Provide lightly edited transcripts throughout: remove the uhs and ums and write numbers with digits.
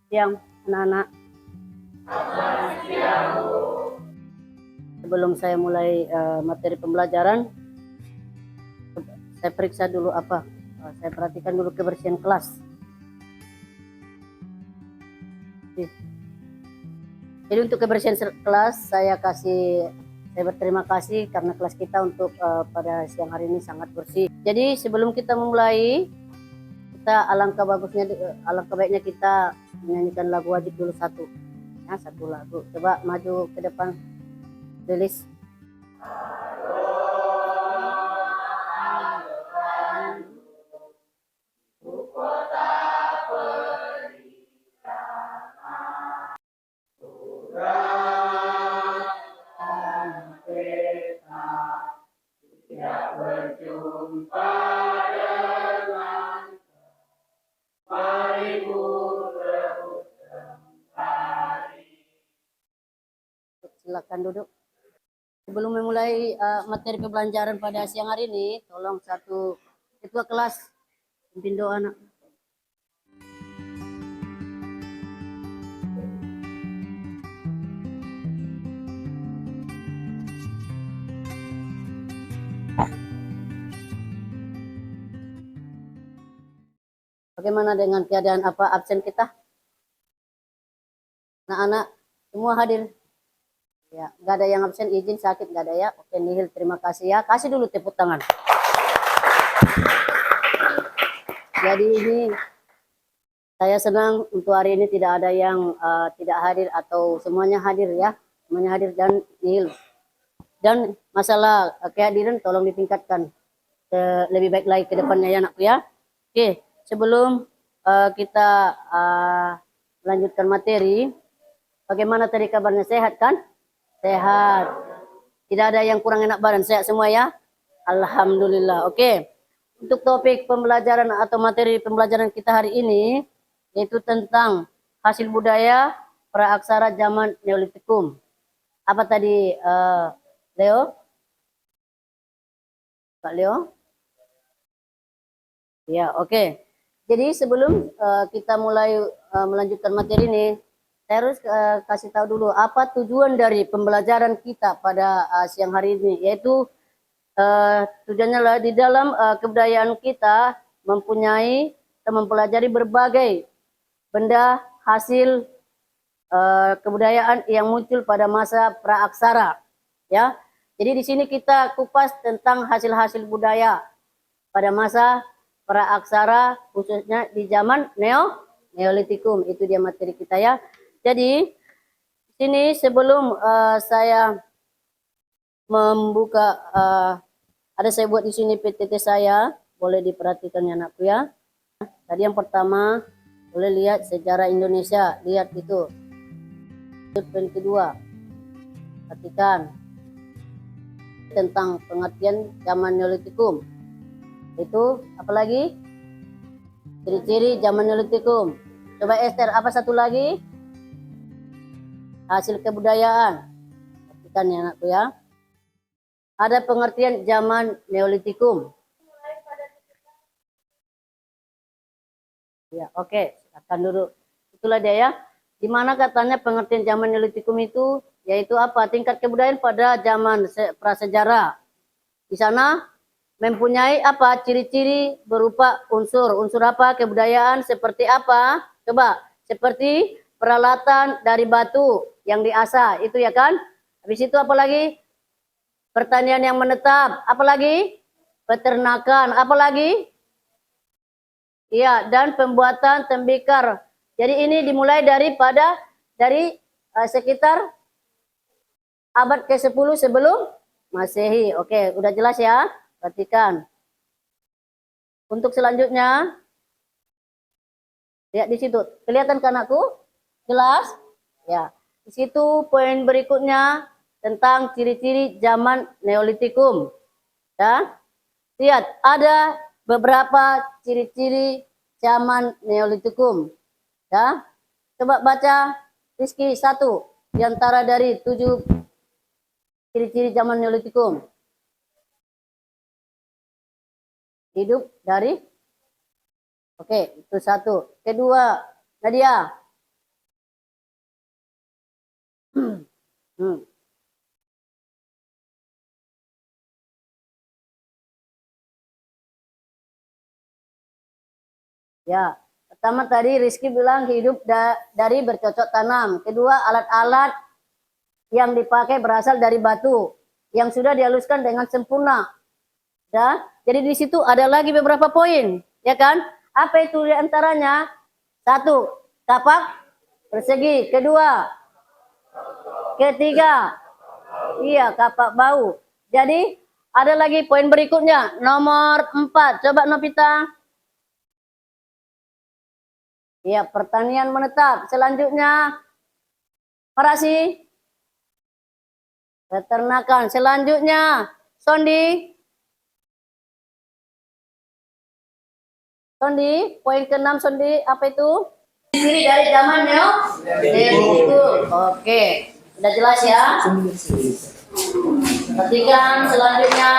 Siang, anak-anak. Sebelum saya mulai materi pembelajaran, saya periksa dulu saya perhatikan dulu kebersihan kelas. Jadi untuk kebersihan kelas saya berterima kasih karena kelas kita untuk pada siang hari ini sangat bersih. Jadi sebelum kita memulai, alangkah baiknya kita menyanyikan lagu wajib dulu satu lagu. Coba maju ke depan, Lilis. Silakan duduk. Sebelum memulai materi pembelajaran pada siang hari ini, tolong satu ketua kelas pimpin doa, anak. Bagaimana dengan keadaan absen kita? Anak-anak semua hadir? Ya, nggak ada yang absen, izin sakit nggak ada ya? Oke, nihil, terima kasih ya. Kasih dulu tepuk tangan. Jadi ini saya senang untuk hari ini tidak ada yang tidak hadir atau semuanya hadir ya. Semuanya hadir dan nihil. Dan masalah kehadiran tolong ditingkatkan lebih baik lagi ke depannya ya anakku ya. Oke, sebelum kita melanjutkan materi, bagaimana tadi kabarnya, sehat kan? Sehat. Tidak ada yang kurang enak badan, sehat semua ya? Alhamdulillah. Oke. Untuk topik pembelajaran atau materi pembelajaran kita hari ini, yaitu tentang hasil budaya praaksara zaman Neolitikum. Apa tadi, Leo? Pak Leo? Ya, oke. Jadi sebelum kita mulai melanjutkan materi ini, saya harus kasih tahu dulu apa tujuan dari pembelajaran kita pada siang hari ini, yaitu tujuannya adalah di dalam kebudayaan kita mempunyai atau mempelajari berbagai benda hasil kebudayaan yang muncul pada masa praaksara, ya. Jadi di sini kita kupas tentang hasil-hasil budaya pada masa praaksara, khususnya di zaman Neolitikum. Itu dia materi kita ya. Jadi sini sebelum saya membuka, ada saya buat di sini PTT saya, boleh diperhatikan ya anakku ya. Tadi yang pertama boleh lihat sejarah Indonesia, lihat itu. Yang kedua, perhatikan tentang pengertian zaman Neolitikum. Itu apalagi? Ciri-ciri zaman Neolitikum. Coba Esther, apa satu lagi? Hasil kebudayaan. Perhatikan ya anakku ya. Ada pengertian zaman Neolitikum. Ya, oke. Silakan dulu. Itulah dia ya. Di mana katanya pengertian zaman Neolitikum itu, yaitu apa? Tingkat kebudayaan pada zaman prasejarah. Di sana mempunyai apa? Ciri-ciri berupa unsur apa? Kebudayaan seperti apa? Coba, seperti peralatan dari batu yang diasah, itu ya kan? Habis itu apa lagi? Pertanian yang menetap, apa lagi? Peternakan, apa lagi? Iya, dan pembuatan tembikar. Jadi ini dimulai dari sekitar abad ke-10 sebelum Masehi. Oke, udah jelas ya? Perhatikan. Untuk selanjutnya, lihat di situ. Kelihatan kan anakku? Jelas? Ya. Di situ poin berikutnya tentang ciri-ciri zaman Neolitikum. Ya. Lihat, ada beberapa ciri-ciri zaman Neolitikum. Ya. Coba baca Rizky satu di antara dari 7 ciri-ciri zaman Neolitikum. Hidup dari, oke, itu satu. Kedua, Nadia, Hmm. Ya, pertama tadi Rizky bilang hidup dari bercocok tanam. Kedua, alat-alat yang dipakai berasal dari batu yang sudah dihaluskan dengan sempurna. Ya, jadi di situ ada lagi beberapa poin, ya kan? Apa itu diantaranya? Satu, kapak persegi. Kedua, ketiga, iya kapak bau. Jadi ada lagi poin berikutnya, nomor 4. Coba Novita. Ya, pertanian menetap. Selanjutnya, Farasi. Peternakan. Selanjutnya, Sondi. Sondi, poin ke-6 Sondi, apa itu? Ciri dari zaman Neolitik. Oke, sudah jelas ya. Perhatikan selanjutnya.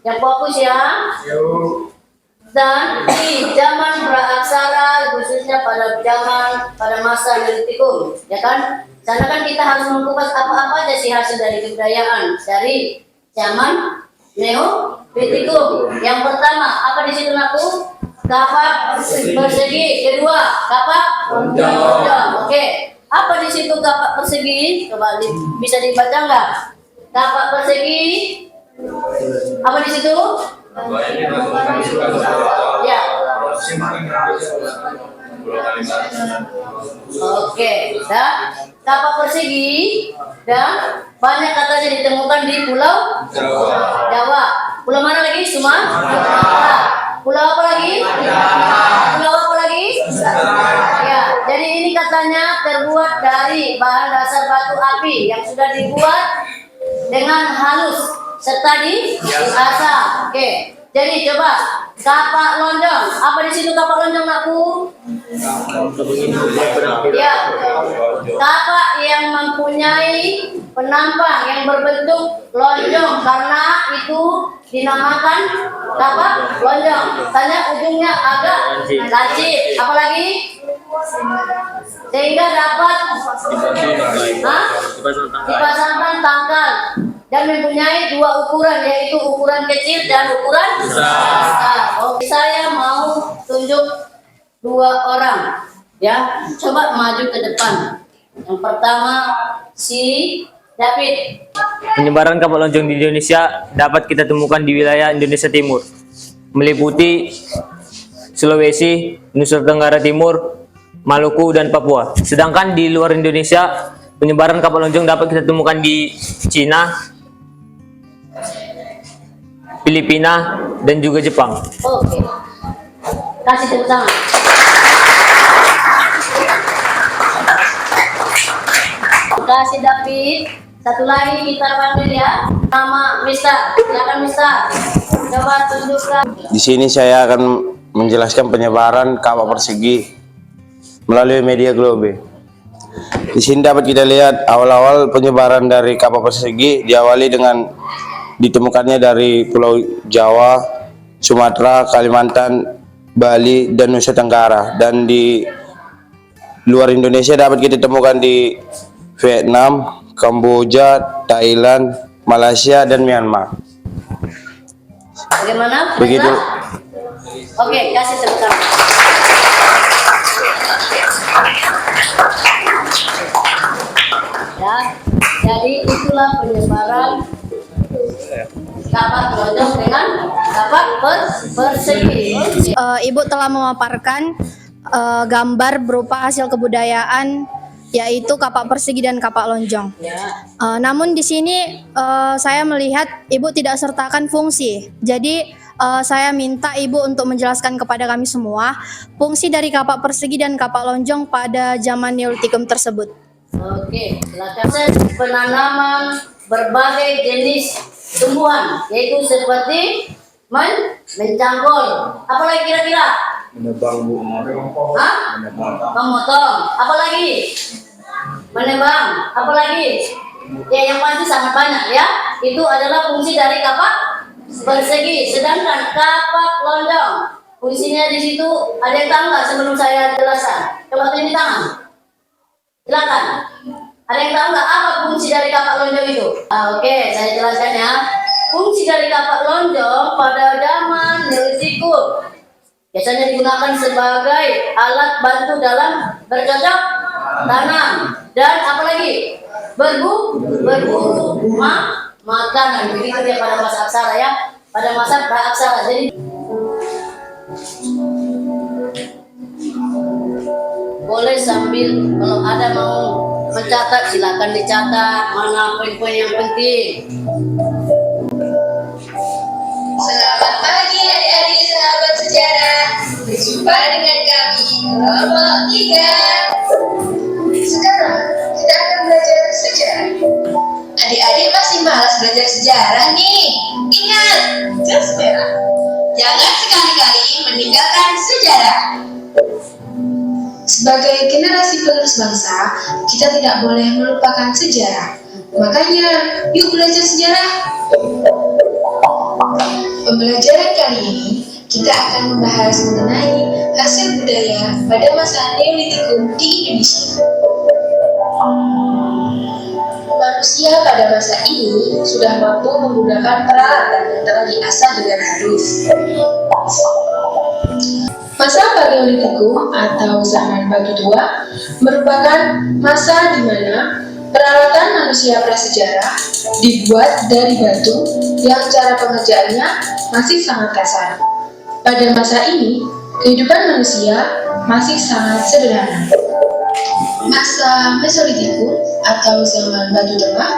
Yang fokus ya. Dan di zaman praaksara, khususnya pada masa Neolitikum, ya kan? Karena kan kita harus mengupas apa-apa aja sih hasil dari kebudayaan dari zaman Neolitikum. Yang pertama, apa di situ aku? Kapak persegi. Kedua, kapak lonjong. Oke. Apa di situ kapak persegi? Coba bisa dibaca nggak? Kapak persegi. Apa di situ? Ya. Oke, dan kapak persegi dan banyak katanya ditemukan di Pulau Jawa. Pulau mana lagi? Sumatera. Pulau apa lagi? Pulau apa lagi? Ya, jadi ini katanya terbuat dari bahan dasar batu api yang sudah dibuat dengan halus serta diasah. Oke. Jadi coba kapak lonjong. Apa di situ kapak lonjong aku? Ya, kapak yang mempunyai penampang yang berbentuk lonjong karena itu dinamakan kapak lonjong. Tanya ujungnya agak lancip. Apalagi? Sehingga dapat dipasangkan tangkal dan mempunyai dua ukuran, yaitu ukuran kecil dan ukuran besar. Oke, saya mau tunjuk dua orang, ya. Coba maju ke depan. Yang pertama si David. Penyebaran kapak lonjong di Indonesia dapat kita temukan di wilayah Indonesia Timur, meliputi Sulawesi, Nusa Tenggara Timur, Maluku, dan Papua. Sedangkan di luar Indonesia, penyebaran kapak lonjong dapat kita temukan di Cina, Filipina, dan juga Jepang. Oke. Kasih tepuk tangan. Terima kasih David. Satu lagi kita panggil ya. Nama Mister. Silakan Mister. Coba tunjukkan. Di sini saya akan menjelaskan penyebaran kapak persegi melalui media Globe. Di sini dapat kita lihat awal-awal penyebaran dari kapak persegi diawali dengan ditemukannya dari Pulau Jawa, Sumatera, Kalimantan, Bali, dan Nusa Tenggara. Dan di luar Indonesia dapat kita temukan di Vietnam, Kamboja, Thailand, Malaysia, dan Myanmar. Bagaimana? Begitu. Oke, kasih tepuk tangan. Ya, jadi itulah penyebaran kapak lonjong dengan kapak persegi. Ibu telah memaparkan gambar berupa hasil kebudayaan, yaitu kapak persegi dan kapak lonjong. Namun di sini saya melihat Ibu tidak sertakan fungsi. Jadi saya minta Ibu untuk menjelaskan kepada kami semua fungsi dari kapak persegi dan kapak lonjong pada zaman Neolitikum tersebut. Oke, silakan. Penanaman berbagai jenis tumbuhan, yaitu seperti mencangkul. Apalagi kira-kira? Menebang, Bu. Hah? Memotong. Apalagi? Menebang. Apalagi? Ya, yang pasti sangat banyak ya. Itu adalah fungsi dari kapak persegi. Sedangkan kapak lonjong, fungsinya di situ ada yang tahu nggak sebelum saya jelaskan? Coba tunjuk tangan. Silakan. Ada yang tahu nggak apa fungsi dari kapak lonjong itu? Oke, saya jelaskan ya. Fungsi dari kapak lonjong pada zaman Neolitikum biasanya digunakan sebagai alat bantu dalam bercocok tanam dan apalagi berburu makanan. Begitu dia pada masa aksara ya, pada masa praaksara. Jadi boleh sambil kalau ada mau mencatat silakan dicatat mana poin-poin yang penting. Selamat pagi adik-adik sahabat sejarah. Berjumpa dengan kami kelompok 3. Sekarang kita akan belajar sejarah. Adik-adik masih malas belajar sejarah nih. Ingat, sejarah. Jangan sekali-kali meninggalkan sejarah. Sebagai generasi penerus bangsa, kita tidak boleh melupakan sejarah. Makanya, yuk belajar sejarah. Pembelajaran kali ini, kita akan membahas mengenai hasil budaya pada masa Neolitikum di Indonesia. Manusia pada masa ini sudah mampu menggunakan peralatan yang telah diasah dengan halus. Masa Paleolitikum atau zaman batu tua merupakan masa di mana peralatan manusia prasejarah dibuat dari batu yang cara pengerjaannya masih sangat kasar. Pada masa ini, kehidupan manusia masih sangat sederhana. Masa Mesolitikum atau zaman batu tengah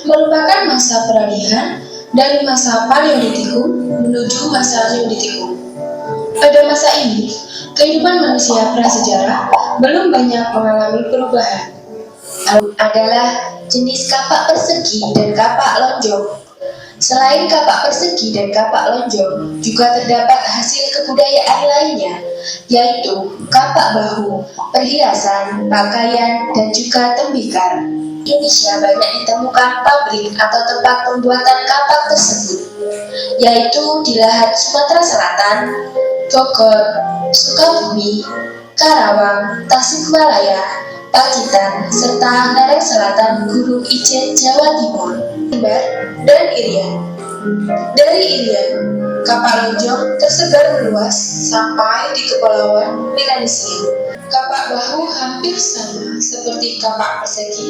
merupakan masa peralihan dari masa Paleolitikum menuju masa Neolitikum. Pada masa ini, kehidupan manusia prasejarah belum banyak mengalami perubahan. Adalah jenis kapak persegi dan kapak lonjong. Selain kapak persegi dan kapak lonjong, juga terdapat hasil kebudayaan lainnya, yaitu kapak bahu, perhiasan, pakaian, dan juga tembikar. Di Indonesia banyak ditemukan pabrik atau tempat pembuatan kapak tersebut, yaitu di lahan Sumatera Selatan, Bogor, Sukabumi, Karawang, Tasikmalaya, Pacitan, serta lereng selatan Gunung Ijen, Jawa Timur, dan Irian. Dari Irian, kapak lonjong tersebar meluas sampai di Kepulauan Melanesia. Kapak bahu hampir sama seperti kapak persegi,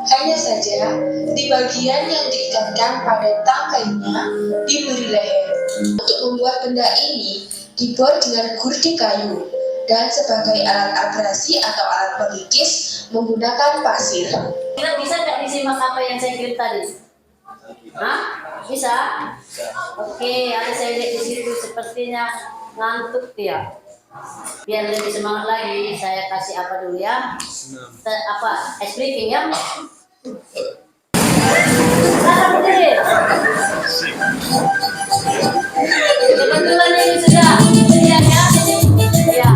hanya saja di bagian yang diikatkan pada tangkainya diberi leher. Untuk membuat benda ini dibor dengan gurdi kayu dan sebagai alat abrasi atau alat pelukis menggunakan pasir. Kita bisa nggak disimak apa yang saya kirim tadi? Hah? Bisa? Oke, ada saya lihat di situ sepertinya ngantuk dia. Biar lebih semangat lagi, saya kasih apa dulu ya? Ice breaking ya? Sekarang berdiri. Kebetulan ini sudah siap ya? Ya.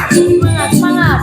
Semangat, semangat.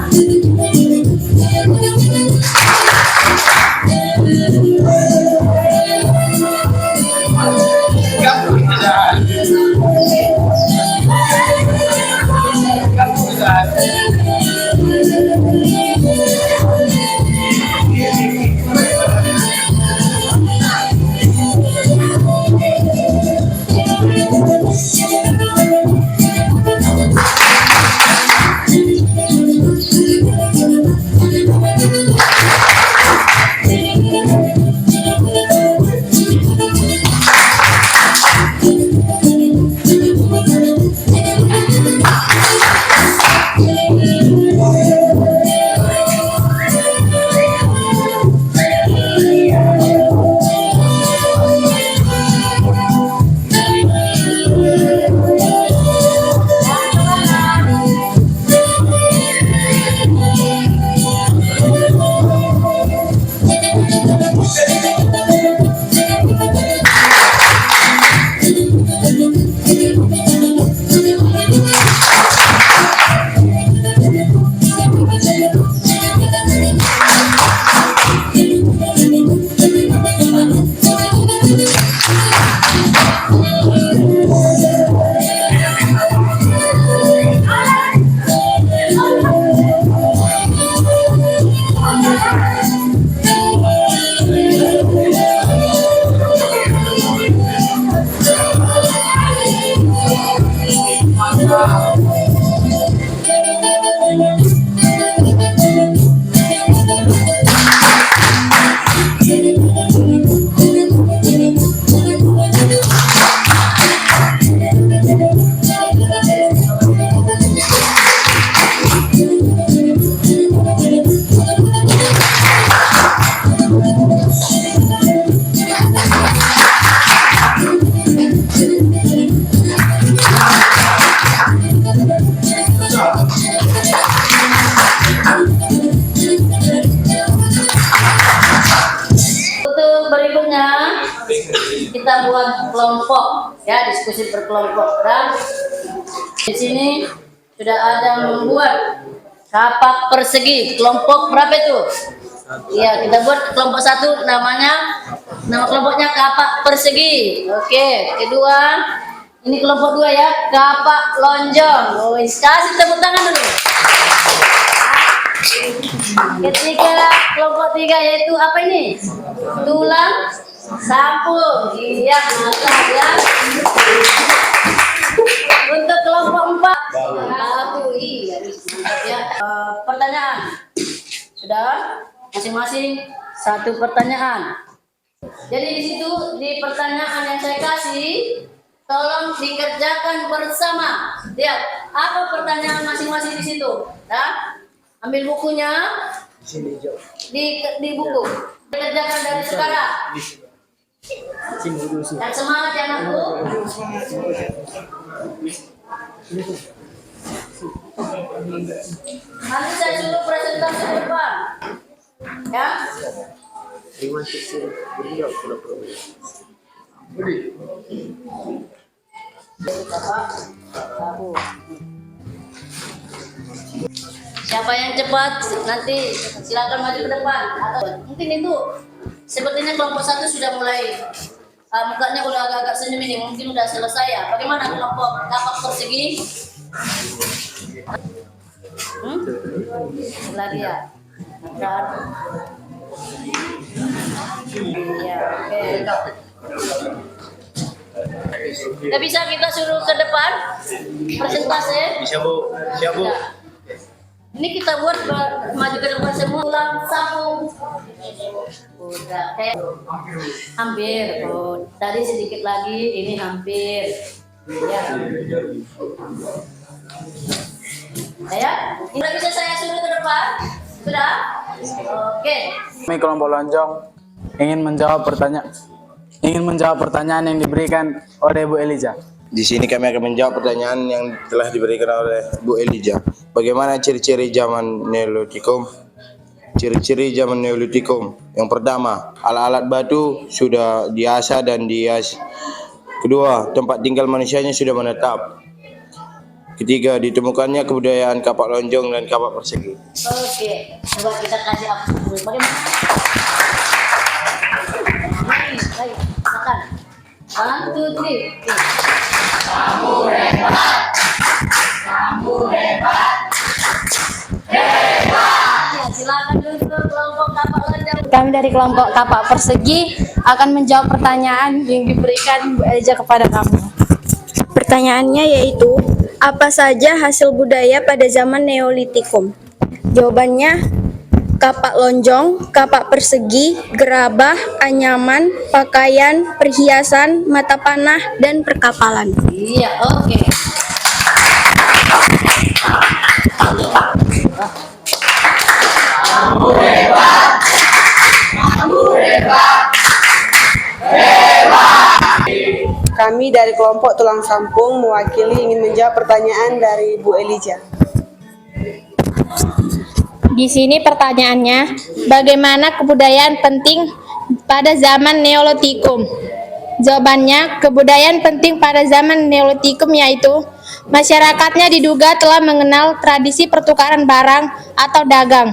kita buat kelompok, ya diskusi berkelompok. Dan di sini sudah ada membuat kapak persegi. Kelompok berapa itu? Iya, kita buat kelompok 1, nama kelompoknya kapak persegi. Oke, kedua, ini kelompok 2 ya, kapak lonjong. Oh, kasih tepuk tangan dulu. Ketiga, kelompok 3 yaitu apa ini? Tulang sampung. Iya, mantap ya. Untuk kelompok 4, iya, mantap ya. Pertanyaan sudah masing-masing 1 pertanyaan. Jadi di situ di pertanyaan yang saya kasih, tolong dikerjakan bersama. Lihat apa pertanyaan masing-masing di situ. Nah, ambil bukunya di buku. Dikerjakan dari sekarang. Dan semangat ya anakku. Nanti saya suruh presentasi depan. Ya. Siapa yang cepat nanti silakan maju ke depan. Atau mungkin itu sepertinya kelompok 1 sudah mulai mukanya udah agak-agak senyum ini, mungkin udah selesai ya. Bagaimana kelompok kapak persegi? Lagi ya. Iya, oke. Nggak bisa kita suruh ke depan presentasi? Bisa Bu, siap Bu. Ya. Ini kita buat maju ke depan semua. Tulang sampung. Udah kayak hampir. Oh, tadi sedikit lagi, ini hampir. Ya. Ya, ini bisa saya suruh ke depan. Sudah? Oke. Kami kelompok lonjong ingin menjawab pertanyaan yang diberikan oleh Bu Eliza. Di sini kami akan menjawab pertanyaan yang telah diberikan oleh Bu Eliza. Bagaimana ciri-ciri zaman Neolitikum? Ciri-ciri zaman Neolitikum. Yang pertama, alat-alat batu sudah diasah dan dihias. Kedua, tempat tinggal manusianya sudah menetap. Ketiga, ditemukannya kebudayaan kapak lonjong dan kapak persegi. Oke, coba kita kasih apa dulu. Bagaimana? Baik, silakan. 1, 2, 3. Kamu hebat. Kamu hebat. Hebat. Ya, silakan dulu kelompok kapak lonjong. Kami dari kelompok kapak persegi akan menjawab pertanyaan yang diberikan Bu Eliza kepada kami. Pertanyaannya yaitu, apa saja hasil budaya pada zaman Neolitikum? Jawabannya, kapak lonjong, kapak persegi, gerabah, anyaman, pakaian, perhiasan, mata panah, dan perkapalan. Iya, oke. Kamu hebat. Kamu hebat. Kami dari kelompok tulang sampung mewakili ingin menjawab pertanyaan dari Bu Eliza. Di sini pertanyaannya, bagaimana kebudayaan penting pada zaman Neolitikum? Jawabannya, kebudayaan penting pada zaman Neolitikum yaitu masyarakatnya diduga telah mengenal tradisi pertukaran barang atau dagang,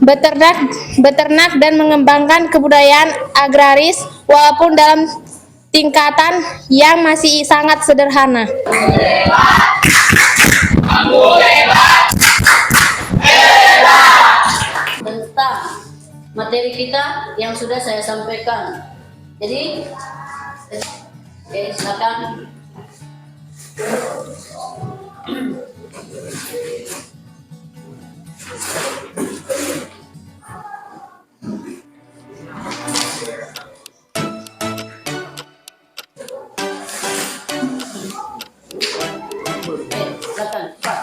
beternak dan mengembangkan kebudayaan agraris walaupun dalam tingkatan yang masih sangat sederhana. Tentang materi kita yang sudah saya sampaikan. Jadi, oke, silakan. Silakan, Pak.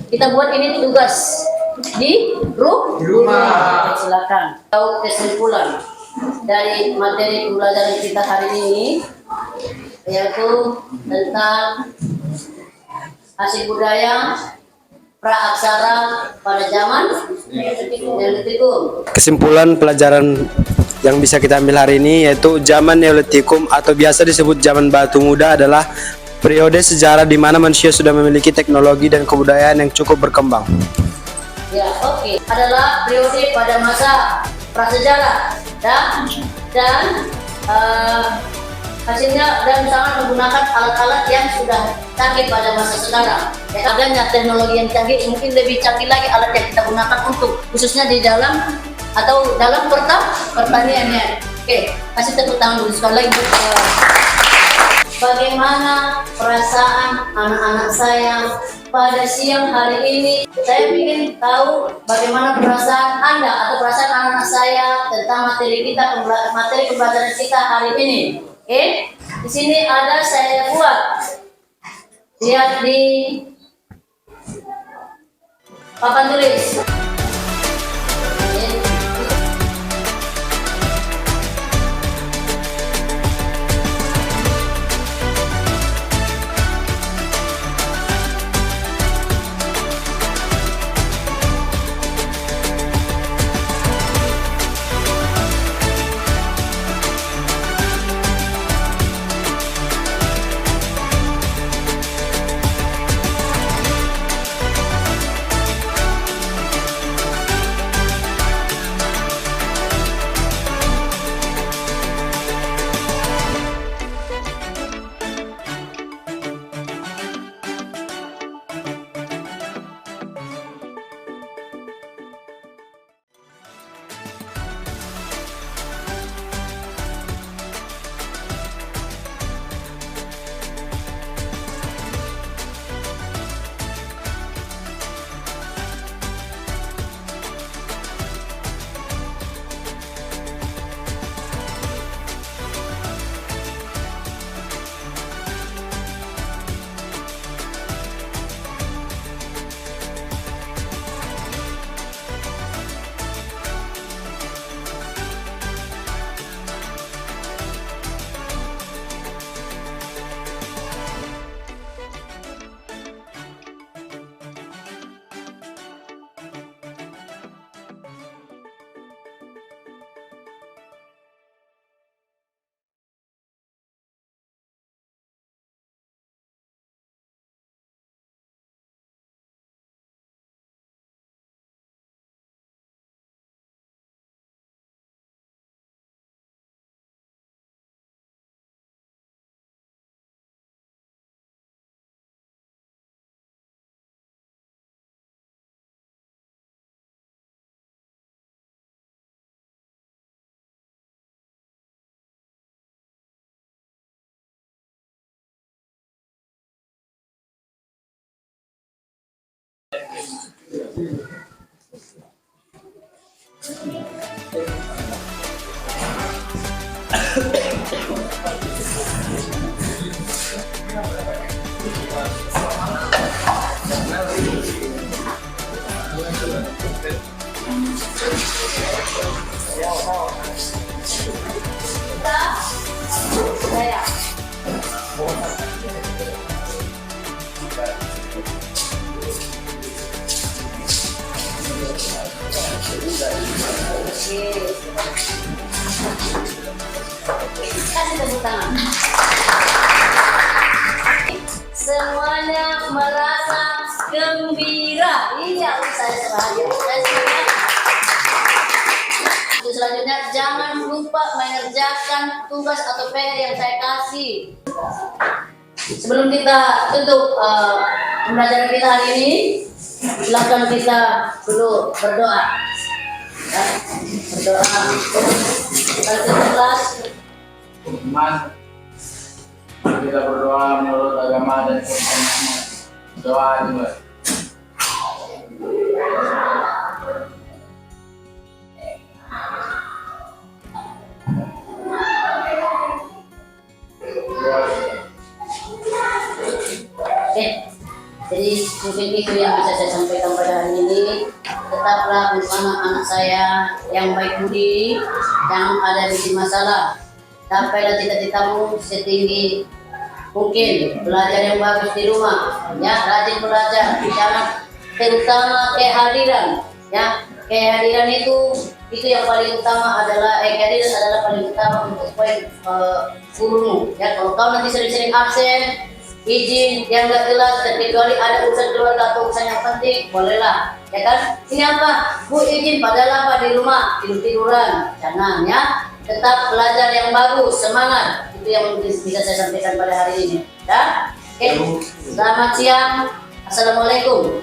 kita buat ini tugas di rumah. Silakan. Tahu kesimpulan dari materi pembelajaran kita hari ini, yaitu tentang asing budaya praaksara pada zaman Neolitikum. Kesimpulan pelajaran yang bisa kita ambil hari ini yaitu zaman Neolitikum atau biasa disebut zaman batu muda adalah periode sejarah di mana manusia sudah memiliki teknologi dan kebudayaan yang cukup berkembang. Ya, oke. Adalah periode pada masa prasejarah dan hasilnya dan sangat menggunakan alat-alat yang sudah canggih pada masa sekarang. Ya, adanya teknologi yang canggih, mungkin lebih canggih lagi alat yang kita gunakan untuk khususnya di dalam atau dalam pertaniannya. Oke, kasih tepuk tangan dulu sekali lagi. Bagaimana perasaan anak-anak saya pada siang hari ini? Saya ingin tahu bagaimana perasaan Anda atau perasaan anak-anak saya tentang materi pembelajaran kita hari ini. Oke, di sini ada saya buat. Lihat di papan tulis. Kasih tepuk tangan. Semuanya merasa gembira. Iya, saya seraja. Untuk selanjutnya, jangan lupa mengerjakan tugas atau PR yang saya kasih. Sebelum kita tutup pembelajaran kita hari ini, silakan kita dulu berdoa. Ya, berdoa. Kita kelas. Iman, kita berdoa menurut agama dan kepercayaan. Doa juga. Oke, jadi mungkin itu yang bisa saya sampaikan pada hari ini. Tetaplah untuk anak-anak saya yang baik budi, yang ada di masalah. Campailah cita-citamu setinggi mungkin, belajar yang bagus di rumah, ya rajin belajar, jangan terutama kehadiran, ya kehadiran itu yang paling utama adalah kehadiran adalah paling utama untuk poin gurumu, ya kalau kau nanti sering-sering absen, izin yang nggak jelas, kecuali ada urusan keluarga atau urusan yang penting, bolehlah, ya kan? Ini apa? Bu izin padahal apa di rumah tidur-tiduran, jangan ya. Tetap belajar yang bagus, semangat. Itu yang bisa saya sampaikan pada hari ini. Ya, oke. Selamat siang. Assalamualaikum.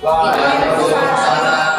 Waalaikumsalam.